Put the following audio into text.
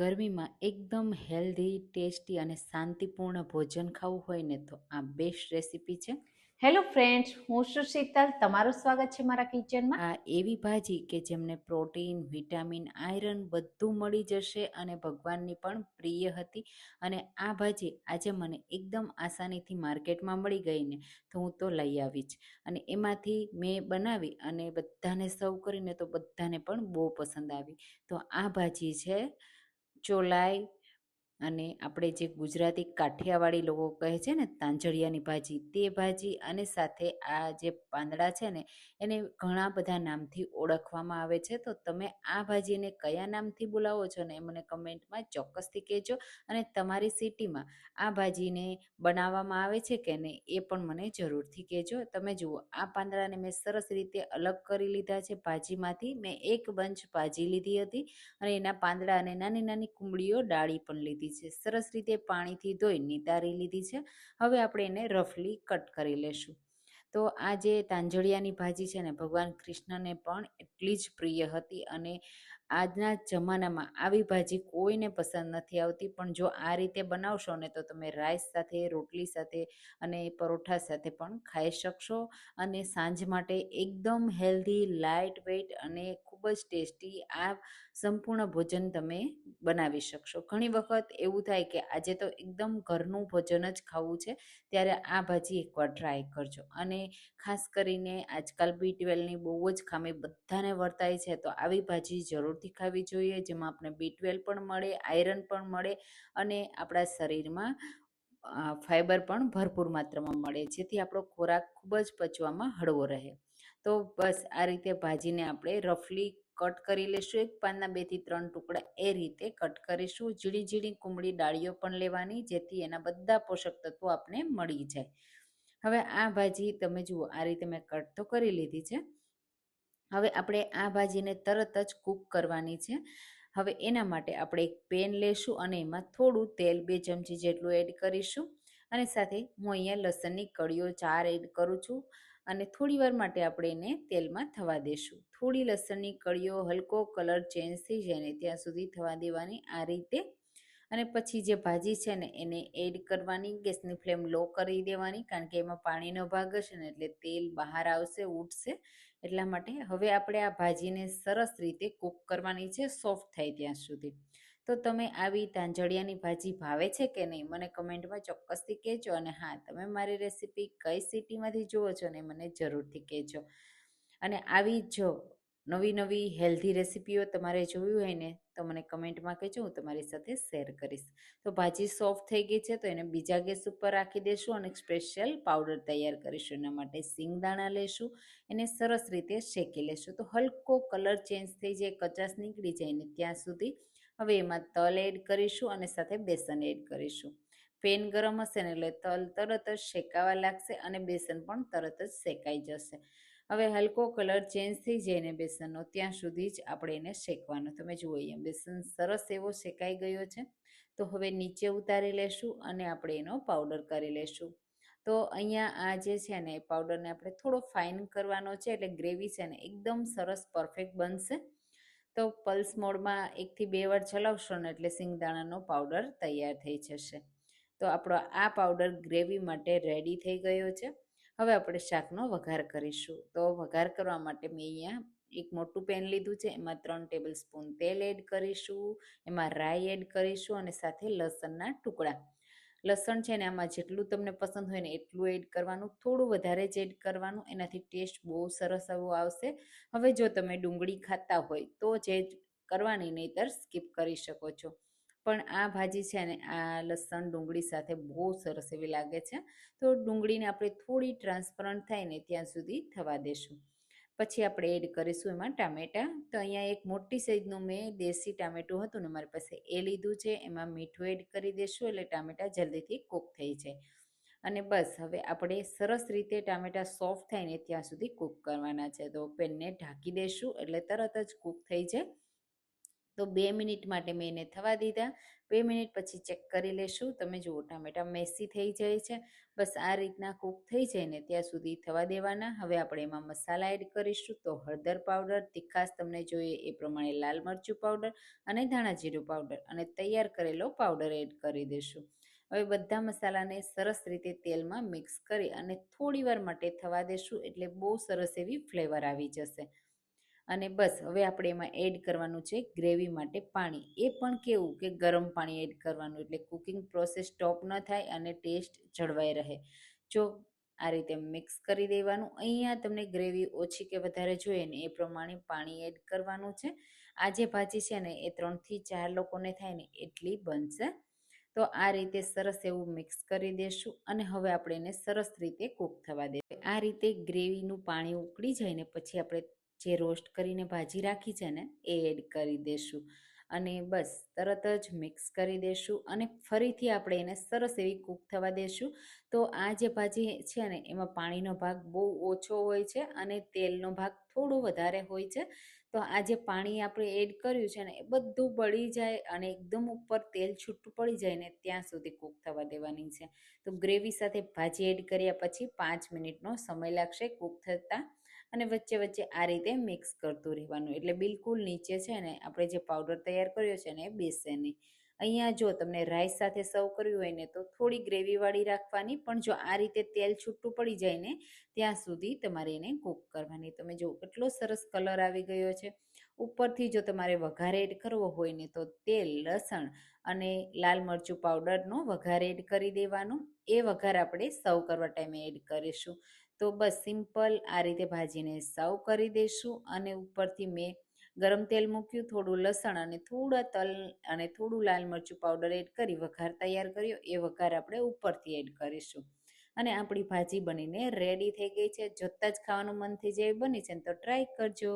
ગરમીમાં એકદમ healthy, tasty અને શાંતિપૂર્ણ ભોજન ખાવું હોય ને તો આ બેસ્ટ રેસીપી છે. હેલો ફ્રેન્ડ્સ, હું છું શીતલ. તમારું સ્વાગત છે મારા કિચનમાં. આ એવી ભાજી કે જેમને પ્રોટીન, વિટામિન, આયરન બધું મળી જશે અને ભગવાનની પણ પ્રિય હતી. અને આ ભાજી આજે મને એકદમ આસાનીથી માર્કેટમાં મળી ગઈ ને તો હું તો લઈ આવી જ. અને એમાંથી મેં બનાવી અને બધાને સર્વ કરીને તો બધાને પણ બહુ પસંદ આવી. તો આ ભાજી છે ચોલાઈ, અને આપણે જે ગુજરાતી કાઠિયાવાડી લોકો કહે છે ને તાંજળિયાની ભાજી, તે ભાજી. અને સાથે આ જે પાંદડા છે ને એને ઘણા બધા નામથી ઓળખવામાં આવે છે. તો તમે આ ભાજીને કયા નામથી બોલાવો છો ને એ મને કમેન્ટમાં ચોક્કસથી કહેજો. અને તમારી સિટીમાં આ ભાજીને બનાવવામાં આવે છે કે નહીં એ પણ મને જરૂરથી કહેજો. તમે જુઓ, આ પાંદડાને મેં સરસ રીતે અલગ કરી લીધા છે ભાજીમાંથી. મેં એક બંચ ભાજી લીધી હતી અને એના પાંદડા અને નાની નાની કુંબળીઓ ડાળી પણ લીધી છે. સરસ રીતે પાણીથી ધોઈ નિતારી લીધી છે. હવે આપણે એને રફલી કટ કરી લેશું. તો આ જે તાંજળિયાની ભાજી છે ને ભગવાન કૃષ્ણને પણ એટલી જ પ્રિય હતી. અને આજના જમાનામાં આવી ભાજી કોઈને પસંદ નથી આવતી, પણ જો આ રીતે બનાવશો ને તો તમે રાઈસ સાથે, રોટલી સાથે અને પરોઠા સાથે પણ ખાઈ શકશો. અને સાંજ માટે એકદમ હેલ્ધી, લાઇટ વેઇટ અને ખૂબ જ ટેસ્ટી આ સંપૂર્ણ ભોજન તમે બનાવી શકશો. ઘણી વખત એવું થાય કે આજે તો એકદમ ઘરનું ભોજન જ ખાવું છે, ત્યારે આ ભાજી એકવાર ટ્રાય કરજો. અને ખાસ કરીને આજકાલ B12ની બહુ જ ખામી બધાને વર્તાય છે, તો આવી ભાજી જરૂરથી ખાવી જોઈએ, જેમાં આપણે B12 પણ મળે, આયરન પણ મળે અને આપણા શરીરમાં ફાઈબર પણ ભરપૂર માત્રામાં મળે, જેથી આપણો ખોરાક ખૂબ જ પચવામાં હળવો રહે. તો બસ આ રીતે ભાજીને આપણે રફલી કટ કરી લેશું. એક પાનના 2 થી 3 ટુકડા એ રીતે કટ કરીશું. ઝીણી ઝીણી કુમળી ડાળીઓ પણ લેવાની, જેથી એના બધા પોષક તત્વો આપણે મળી જાય. હવે આ ભાજી તમે જુઓ, આ રીતે મેં કટ તો કરી લીધી છે. હવે આપણે આ ભાજીને તરત જ કૂક કરવાની છે. હવે એના માટે આપણે એક પેન લેશું અને એમાં થોડું તેલ 2 ચમચી જેટલું એડ કરીશું. અને સાથે હું અહીંયા લસણની કળીઓ 4 એડ કરું છું. અને થોડી વાર માટે આપણે એને તેલમાં થવા દેશું. થોડી લસણની કળીઓ હલકો કલર ચેન્જ થઈ જાય ને ત્યાં સુધી થવા દેવાની આ રીતે. અને પછી જે ભાજી છે ને એને એડ કરવાની. ગેસની ફ્લેમ લો કરી દેવાની, કારણ કે એમાં પાણીનો ભાગ હશે ને એટલે તેલ બહાર આવશે, ઉઠશે. એટલા માટે હવે આપણે આ ભાજીને સરસ રીતે કૂક કરવાની છે, સોફ્ટ થાય ત્યાં સુધી. તો તમે આવી તાંજળિયાની ભાજી ભાવે છે કે નહીં મને કમેન્ટમાં ચોક્કસથી કહેજો. અને હા, તમે મારી રેસીપી કઈ સિટીમાંથી જુઓ છો ને મને જરૂરથી કહેજો. અને આવી જો નવી નવી હેલ્ધી રેસીપીઓ તમારે જોવી હોય ને તો મને કમેન્ટમાં કહેજો, હું તમારી સાથે શેર કરીશ. તો ભાજી સોફ્ટ થઈ ગઈ છે, તો એને બીજા ગેસ ઉપર રાખી દેશું અને સ્પેશિયલ પાવડર તૈયાર કરીશું. એના માટે સિંગદાણા લેશું, એને સરસ રીતે શેકી લેશું. તો હલકો કલર ચેન્જ થઈ જાય, કચાશ નીકળી જાય ને ત્યાં સુધી હવે એમાં તલ એડ કરીશું અને સાથે બેસન એડ કરીશું. પેન ગરમ હશે ને એટલે તલ તરત જ શેકાવા લાગશે અને બેસન પણ તરત જ શેકાઈ જશે. હવે હલકો કલર ચેન્જ થઈ જાય ને બેસનનો, ત્યાં સુધી જ આપણે એને શેકવાનો. તમે જુઓ, અહીંયા બેસન સરસ એવો શેકાઈ ગયો છે. તો હવે નીચે ઉતારી લેશું અને આપણે એનો પાવડર કરી લેશું. તો અહીંયા આ જે છે ને પાવડરને આપણે થોડો ફાઇન કરવાનો છે, એટલે ગ્રેવી છે ને એકદમ સરસ પરફેક્ટ બનશે. તો પલ્સ મોડમાં 1 થી 2 વાર ચલાવશો ને એટલે સિંગદાણાનો પાવડર તૈયાર થઈ જશે. તો આપણો આ પાવડર ગ્રેવી માટે રેડી થઈ ગયો છે. હવે આપણે શાકનો વઘાર કરીશું. તો વઘાર કરવા માટે મેં અહીંયા એક મોટું પેન લીધું છે, એમાં 3 ટેબલ સ્પૂન તેલ એડ કરીશું. એમાં રાઈ એડ કરીશું અને સાથે લસણના ટુકડા. લસણ છે ને આમાં જેટલું તમને પસંદ હોય ને એટલું એડ કરવાનું, થોડું વધારે જ એડ કરવાનું, એનાથી ટેસ્ટ બહુ સરસ એવો આવશે. હવે જો તમે ડુંગળી ખાતા હોય તો જ એડ કરવાની, નહીંતર સ્કીપ કરી શકો છો. પણ આ ભાજી છે ને આ લસણ ડુંગળી સાથે બહુ સરસ એવી લાગે છે. તો ડુંગળીને આપણે થોડી ટ્રાન્સપરન્ટ થાય ને ત્યાં સુધી થવા દેશું. પછી આપણે એડ કરીશું એમાં ટામેટાં. તો અહીંયા એક મોટી સાઈઝનું મેં દેશી ટામેટું હતું ને મારી પાસે એ લીધું છે. એમાં મીઠું એડ કરી દેશું એટલે ટામેટાં જલ્દીથી કૂક થઈ જાય. અને બસ હવે આપણે સરસ રીતે ટામેટાં સોફ્ટ થાય ને ત્યાં સુધી કૂક કરવાના છે. તો પેનને ઢાંકી દેશું એટલે તરત જ કૂક થઈ જાય. તો 2 મિનિટ માટે મેં એને થવા દીધા. 2 મિનિટ પછી ચેક કરી લેશું. તમે જુઓ ટામેટા મેસી થઈ જાય છે. બસ આ રીતના કૂક થઈ જાય ને ત્યાં સુધી થવા દેવાના. હવે આપણે એમાં મસાલા એડ કરીશું. તો હળદર પાવડર, તીખાશ તમને જોઈએ એ પ્રમાણે લાલ મરચું પાવડર અને ધાણા જીરું પાવડર અને તૈયાર કરેલો પાવડર એડ કરી દઈશું. હવે બધા મસાલાને સરસ રીતે તેલમાં મિક્સ કરી અને થોડી વાર માટે થવા દેશું, એટલે બહુ સરસ એવી ફ્લેવર આવી જશે. અને બસ હવે આપણે એમાં એડ કરવાનું છે ગ્રેવી માટે પાણી. એ પણ કેવું કે ગરમ પાણી એડ કરવાનું, એટલે કુકિંગ પ્રોસેસ સ્ટોપ ન થાય અને ટેસ્ટ જળવાઈ રહે. જો આ રીતે મિક્સ કરી દેવાનું. અહીંયા તમને ગ્રેવી ઓછી કે વધારે જોઈએ ને એ પ્રમાણે પાણી એડ કરવાનું છે. આ જે ભાજી છે ને એ 3 થી 4 લોકોને થાય ને એટલી બનશે. તો આ રીતે સરસ એવું મિક્સ કરી દેશું અને હવે આપણે એને સરસ રીતે કૂક થવા દે. આ રીતે ગ્રેવીનું પાણી ઉકળી જાય ને પછી આપણે જે રોસ્ટ કરીને ભાજી રાખી છે ને એ એડ કરી દેશું અને બસ તરત જ મિક્સ કરી દેશું અને ફરીથી આપણે એને સરસ એવી કૂક થવા દેશું. તો આ જે ભાજી છે ને એમાં પાણીનો ભાગ બહુ ઓછો હોય છે અને તેલનો ભાગ થોડો વધારે હોય છે. તો આ જે પાણી આપણે એડ કર્યું છે ને એ બધું બળી જાય અને એકદમ ઉપર તેલ છૂટું પડી જાય ને ત્યાં સુધી કૂક થવા દેવાની છે. તો ગ્રેવી સાથે ભાજી એડ કર્યા પછી 5 મિનિટનો સમય લાગશે કૂક થતાં અને વચ્ચે વચ્ચે આ રીતે મિક્સ કરતું રહેવાનું, એટલે બિલકુલ નીચે છે ને આપણે જે પાવડર તૈયાર કર્યો છે ને એ બેસે નહીં. અહીંયા જો તમને રાઈસ સાથે સર્વ કર્યું હોય ને તો થોડી ગ્રેવીવાળી રાખવાની, પણ જો આ રીતે તેલ છૂટું પડી જાય ને ત્યાં સુધી તમારે એને કૂક કરવાની. તમે જો કેટલો સરસ કલર આવી ગયો છે. ઉપરથી જો તમારે વઘાર એડ કરવો હોય ને તો તેલ, લસણ અને લાલ મરચું પાવડરનો વઘાર એડ કરી દેવાનો. એ વઘાર આપણે સર્વ કરવા ટાઈમે એડ કરીશું. તો બસ સિમ્પલ આ રીતે ભાજીને સર્વ કરી દઈશું અને ઉપરથી મેં ગરમ તેલ મૂક્યું, થોડું લસણ અને થોડા તલ અને થોડું લાલ મરચું પાવડર એડ કરી વઘાર તૈયાર કર્યો. એ વઘાર આપણે ઉપરથી એડ કરીશું અને આપણી ભાજી બનીને રેડી થઈ ગઈ છે. જોતાં જ ખાવાનું મન થઈ જાય બની છે ને તો ટ્રાય કરજો.